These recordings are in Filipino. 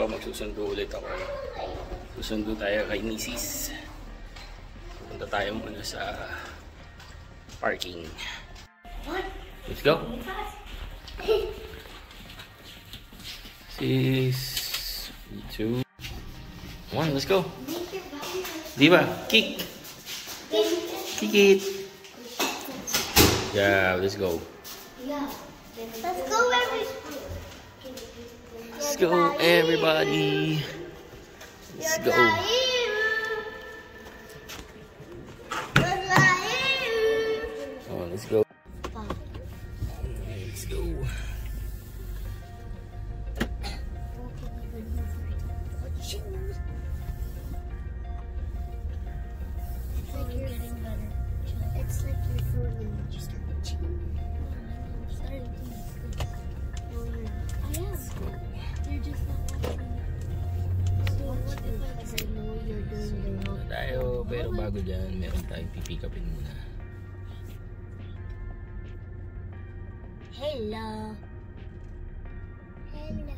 magsusundo ulit ako. Susundo tayo kay Mrs. Punta tayo muna sa parking. Let's go. 6, 2, 1, let's go. Diba? Kick. Kick it. Yeah, let's go. Let's go, Let's go, everybody. Let's go. Oh, let's go. Let's go. It's like you're getting better. It's like you're feeling just starting to I am. You're just not watching. So what if I know you're doing the wrong Tayo, pero bago dyan, meron tayong pipikapin muna. Hello. Hello.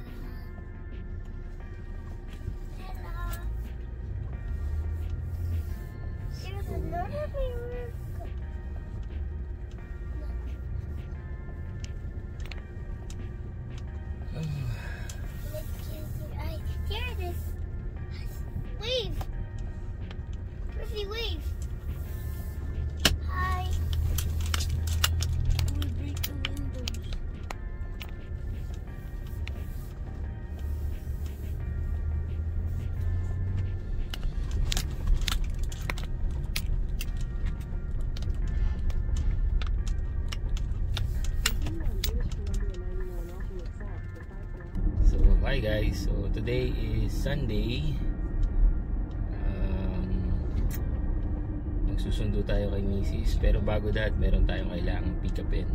Hello. There's another mirror. Here it is. Wave. Prissy, wave. Hi. We break the windows. So, hi guys. So, today is Sunday. Magsusundo tayo kay Mrs. Pero bago that, meron tayong kailangang pick upin.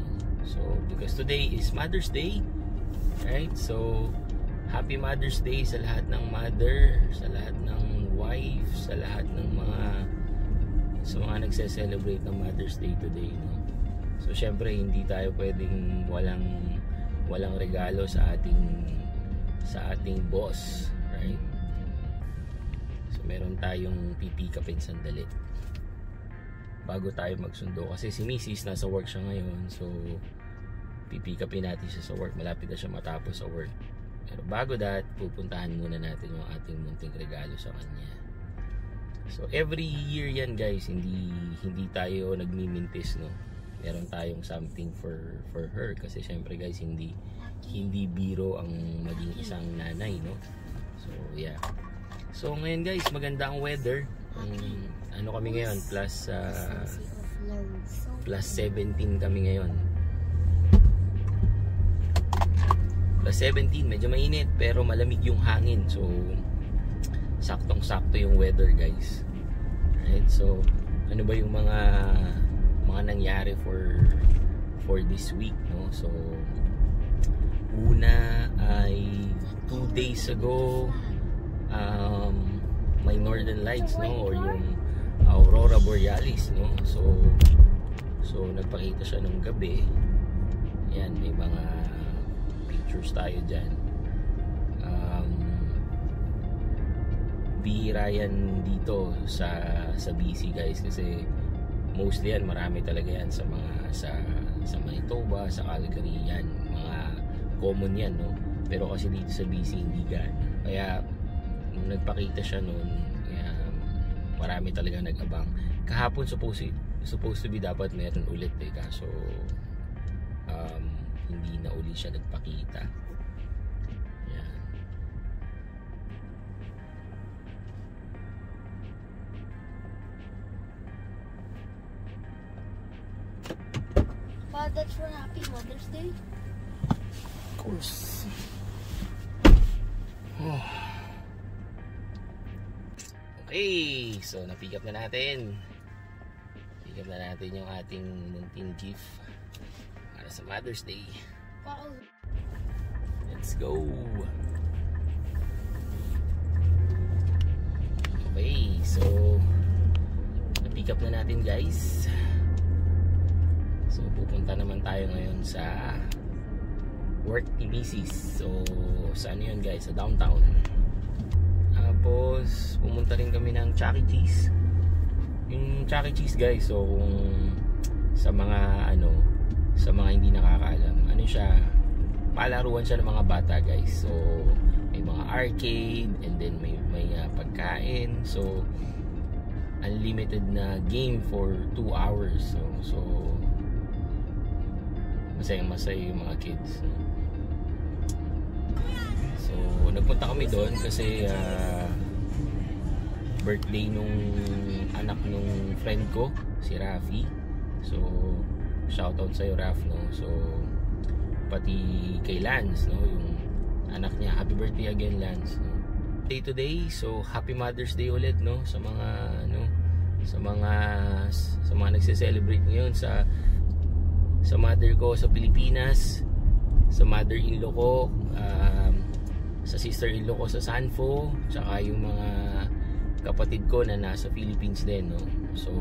So, because today is Mother's Day. Right? So, Happy Mother's Day sa lahat ng mother, sa lahat ng wife, sa lahat ng mga nagse-celebrate ng Mother's Day today, no? So, syempre, hindi tayo pwedeng walang regalo sa ating boss, right? So meron tayong pipikapin sandali bago tayo magsundo kasi si Mrs. nasa work siya ngayon, so pipikapin natin siya sa work, malapit na siya matapos sa work. Pero bago that, pupuntahan muna natin yung ating munting regalo sa kanya. So every year yan guys, hindi tayo nagmimintis, no? Meron tayong something for her kasi syempre guys, hindi biro ang maging isang nanay, no? So yeah. So ngayon guys, maganda ang weather. Ano kami ngayon? Plus 17 kami ngayon. Plus 17, medyo mainit pero malamig yung hangin. So saktong-sakto yung weather guys. Right? So ano ba yung mga nangyari for this week, no? So una ay 2 days ago, may Northern Lights, no? Or yung Aurora Borealis, no? So nagpakita siya nung gabi. Yan, may mga pictures tayo dyan. Bihira yan dito sa BC guys kasi mostly yan, marami talaga yan sa Manitoba, sa Calgary, yan mga common yan, no? Pero kasi dito sa BC hindi gano'n. Kaya nung nagpakita siya noon, marami talaga nag-abang. Kahapon supposed to be dapat meron ulit kaso hindi na uli siya nagpakita. Yan. Pa, that's for Happy Mother's Day? Of course. Oh. Okay, so na-pick up na natin. Pick up na natin yung ating munting gift para sa Mother's Day. Let's go. Okay, so na-pick up na natin guys. So pupunta naman tayo ngayon sa work ni Mrs. So saan yun guys? Sa downtown. Tapos pumunta rin kami ng Chuck E. Cheese. Yung Chuck E. Cheese guys, so kung sa mga sa mga hindi nakakaalam, siya, palaruan siya ng mga bata guys. So may mga arcade, and then may pagkain. So unlimited na game for 2 hours. So masaya yung mga kids. So nagpunta kami doon kasi birthday nung anak nung friend ko, si Rafi. So shoutout sa'yo, Raf, no? So pati kay Lance, no, yung anak niya, happy birthday again, Lance, no? Day today, so happy Mother's Day ulit, no, sa mga sa mga nagse-celebrate ngayon, sa mother ko sa Pilipinas, sa mother-in-law ko, sa sister-in-law ko sa Sanfo, tsaka yung mga kapatid ko na nasa Philippines din, no. So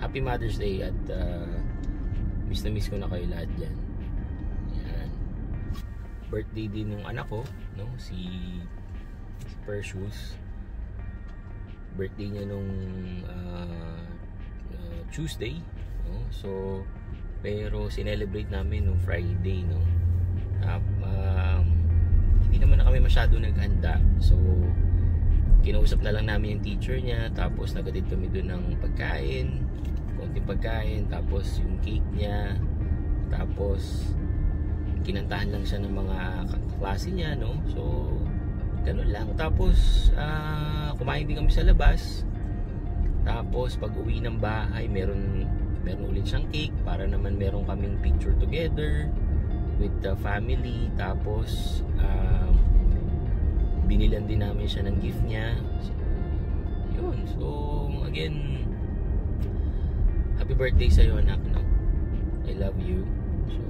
happy Mother's Day, at miss na miss ko na kayo lahat dyan. Yan. Birthday din ng anak ko, no, si Perseus. Birthday niya nung Tuesday, no? So pero sinelebrate namin nung Friday, no. Hindi naman na kami masyado naghanda, so kinausap na lang namin yung teacher niya, tapos nagatid kami doon ng pagkain, konting pagkain, tapos yung cake niya, tapos kinantahan lang siya ng mga klase niya, no. So ganun lang. Tapos kumain din kami sa labas. Tapos pag uwi ng bahay, meron ulit siyang cake para naman meron kaming picture together with the family. Tapos binilan din namin siya ng gift niya. So yun. So again, happy birthday sa'yo, anak, no? I love you. So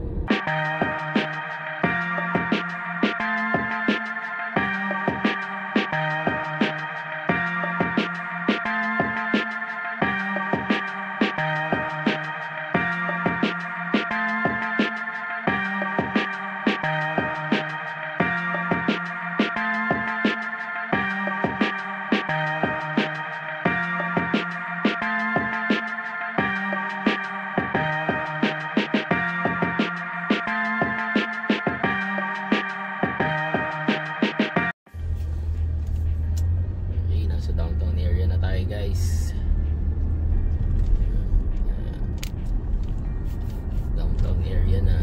guys, downtown area na.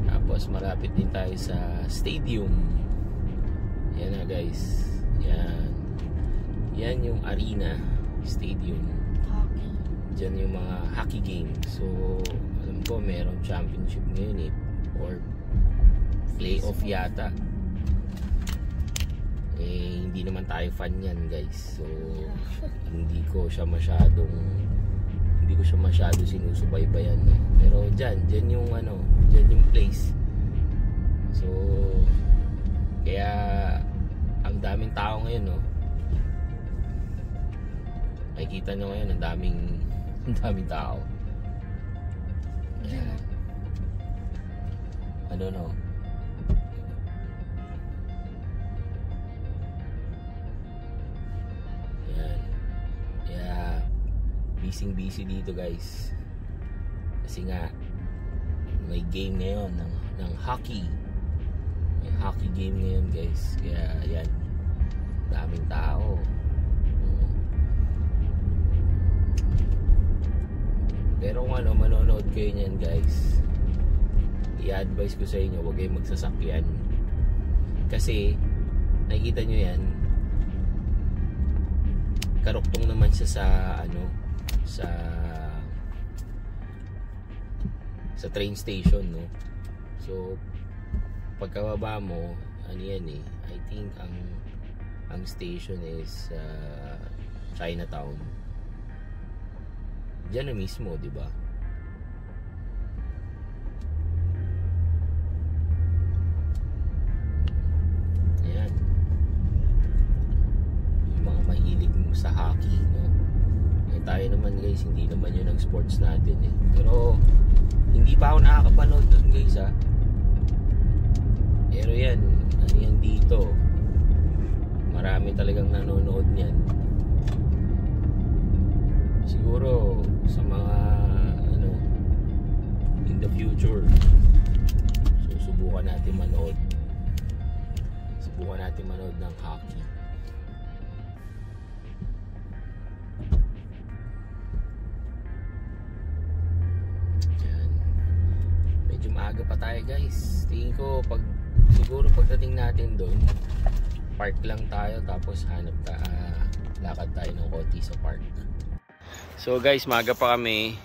Tapos malapit din tayo sa stadium. Yan na guys, yan yung arena, stadium. Diyan yung mga hockey games. So alam ko meron championship ngayon or playoff yata. Hindi naman tayo fan yan guys, so hindi ko siya masyado sinusubaybayan, no? Pero dyan yung dyan yung place. So kaya ang daming tao ngayon, no? Makikita nyo ngayon ang daming tao. Ayan. No? Busy dito guys, kasi nga may game ngayon ng hockey. May hockey game ngayon guys, kaya yan, daming tao. Pero kung manonood kayo niyan guys, i-advise ko sa inyo, huwag kayong magsasakyan, kasi nakikita nyo yan, karuktong naman siya sa train station, no. So pagkababa mo, yan I think ang station is Chinatown. Diyan na mismo, di ba? Ayan, yung mga mahilig sa hockey, no. Tayo naman guys, hindi naman yun ang sports natin pero hindi pa ako nakakapanood doon guys, Pero yan, yan dito, talagang nanonood niyan. Siguro sa mga ano in the future, susubukan natin manood. Subukan natin manood ng hockey. Yan. Medyo maaga pa tayo guys. Tingin ko siguro pagdating natin doon, park lang tayo tapos lakad tayo ng konti sa park. So guys, maaga pa kami.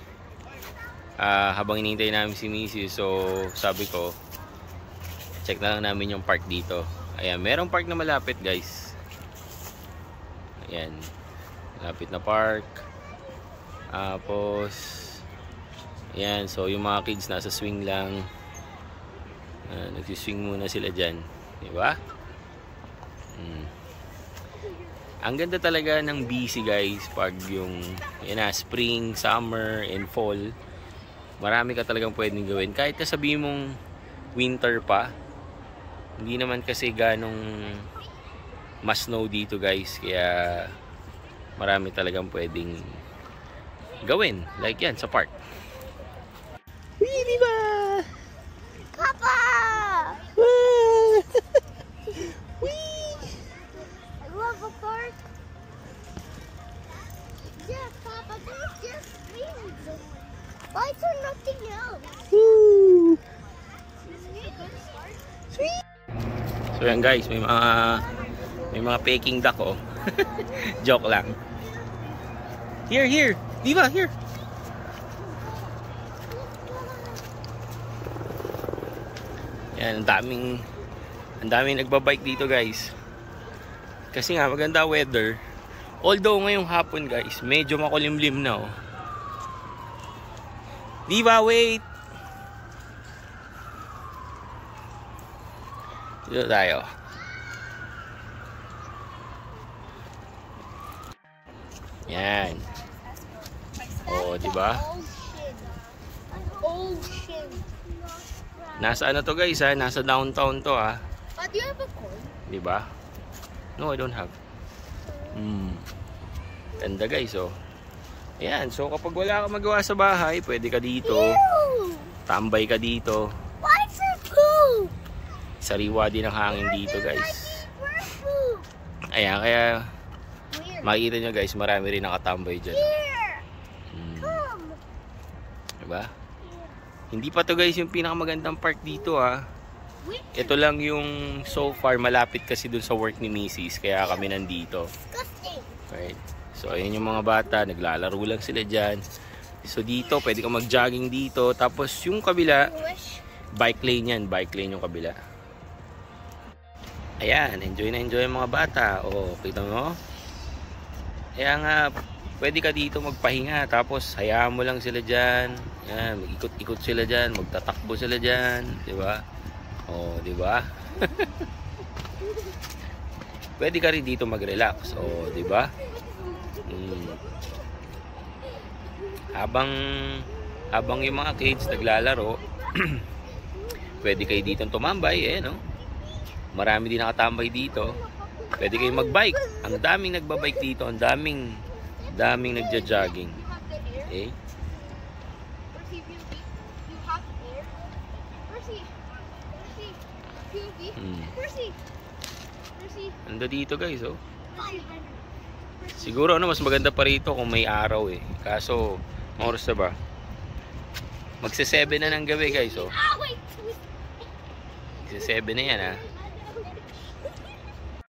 Habang hinihintay namin si Mrs. So sabi ko, check na lang namin yung park dito. Ayan, merong park na malapit guys. Ayan, malapit na park. Tapos ayan, so yung mga kids nasa swing lang. Nagsiswing muna sila dyan, diba? Ang ganda talaga ng BC guys pag yung spring, summer, and fall. Marami ka talagang pwedeng gawin. Kahit sabihin mong winter pa, hindi naman kasi ganong mas snow dito guys. Kaya marami talagang pwedeng gawin. Like yan sa park. Uy, diba? Papa! I love a park. Yeah, Papa, there's just swings. Why is there nothing else? Woo! Sweet! So yan guys, may mga peking duck oh. Joke lang. Here. Diba, here. Yan, ang daming nagbabike dito guys. Kasi nga maganda weather. Although ngayong hapon guys, medyo makulimlim na oh. Diba, wait. Dito tayo. Yan. Oh, diba? Ocean. Nasa ano to guys ha? Nasa downtown to ha. Do you have a coin? Diba? No, I don't have. Ganda guys oh. Ayan, so kapag wala ka magawa sa bahay, pwede ka dito. Ew! Tambay ka dito. Why is there poo? Sariwa din ang hangin dito guys. Purple. Ayan, kaya Where? makikita nyo guys, marami rin nakatambay dyan. Here. Come. Diba? Hindi pa to guys yung pinakamagandang park dito ha. Ito lang yung so far malapit kasi dun sa work ni Mrs. Kaya kami nandito. Disgusting. Right. So ayun yung mga bata, naglalaro lang sila dyan. So dito, pwede ka mag-jogging dito. Tapos yung kabila, bike lane yan. Bike lane yung kabila. Ayan, enjoy na enjoy yung mga bata. O, kita mo? Kaya nga, pwede ka dito magpahinga. Tapos hayaan mo lang sila dyan. Ayan, mag-ikot-ikot sila dyan. Magtatakbo sila dyan. Diba? O, diba? Pwede ka rin dito mag-relax. O, diba? Habang yung mga kids naglalaro, pwede kayo dito tumambay no? Marami din nakatambay dito. Pwede kayo magbike. Ang daming nagbabike dito, ang daming nagja-jogging. Okay? Ando dito guys oh. Siguro mas maganda pa rito kung may araw eh. Kaso, oras na ba? Magse-7 na ng gabi guys oh. Magse-7 na yan ha.